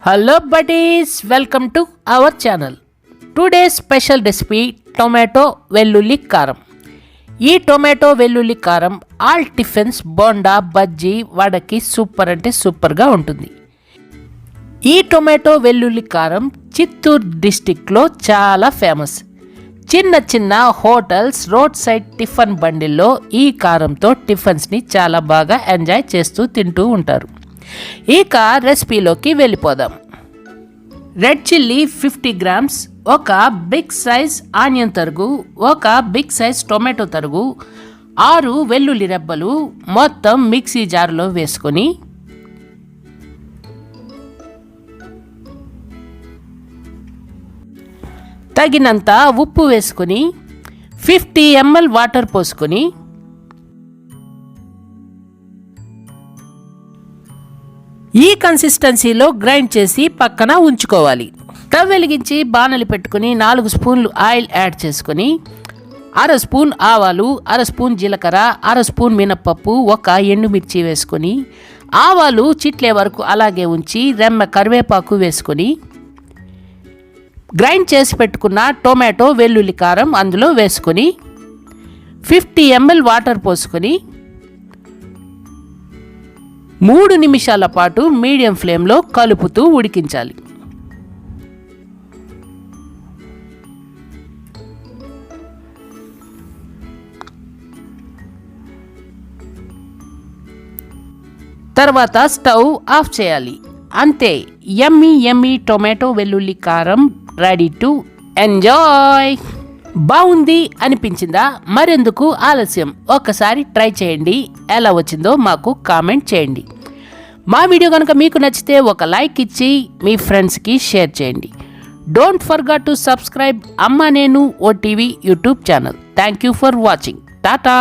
Hello buddies, welcome to our channel. Today's special recipe tomato వెల్లుల్లి కారం. ఈ tomato వెల్లుల్లి కారం ఆల్ టిఫిన్స్ బోండా బజ్జీ వడకి సూపర్ అంటే సూపర్గా ఉంటుంది. ఈ టొమాటో వెల్లుల్లి కారం చిత్తూరు డిస్టిక్లో చాలా ఫేమస్. చిన్న చిన్న హోటల్స్ రోడ్ సైడ్ టిఫిన్ బండిల్లో ఈ కారంతో టిఫిన్స్ని చాలా బాగా ఎంజాయ్ చేస్తూ తింటూ ఉంటారు. ఇక రెసిపీలోకి వెళ్ళిపోదాం. రెడ్ చిల్లీ 50 గ్రామ్స్, ఒక బిగ్ సైజ్ ఆనియన్ తరుగు, ఒక బిగ్ సైజ్ టొమాటో తరుగు, 6 వెల్లుల్లి రెబ్బలు మొత్తం మిక్సీ జార్లో వేసుకొని తగినంత ఉప్పు వేసుకొని 50 ml వాటర్ పోసుకొని ఈ కన్సిస్టెన్సీలో గ్రైండ్ చేసి పక్కన ఉంచుకోవాలి. స్టవ్ వెలిగించి బాణలి పెట్టుకుని 4 స్పూన్లు ఆయిల్ యాడ్ చేసుకొని 1/2 స్పూన్ ఆవాలు, 1/2 స్పూన్ జీలకర్ర, 1/2 స్పూన్ మినప్పప్పు, ఒక ఎండుమిర్చి వేసుకొని ఆవాలు చిట్లే వరకు అలాగే ఉంచి రెమ్మ కరివేపాకు వేసుకొని గ్రైండ్ చేసి పెట్టుకున్న టొమాటో వెల్లుల్లి కారం అందులో వేసుకొని 50 ml వాటర్ పోసుకొని 3 నిమిషాల పాటు మీడియం ఫ్లేమ్లో కలుపుతూ ఉడికించాలి. తర్వాత స్టవ్ ఆఫ్ చేయాలి. అంతే, యమ్మీ యమ్మీ టొమాటో వెల్లుల్లి కారం రెడీ టు ఎంజాయ్. బాగుంది అనిపించిందా? మరెందుకు ఆలస్యం, ఒక్కసారి ట్రై చేయండి. ఎలా వచ్చిందో మాకు కామెంట్ చేయండి. మా వీడియో కనుక మీకు నచ్చితే ఒక లైక్ ఇచ్చి మీ ఫ్రెండ్స్కి షేర్ చేయండి. డోంట్ ఫర్గెట్ టు సబ్స్క్రైబ్ అమ్మా నేను OTV YouTube channel. Thank you for watching. Tata.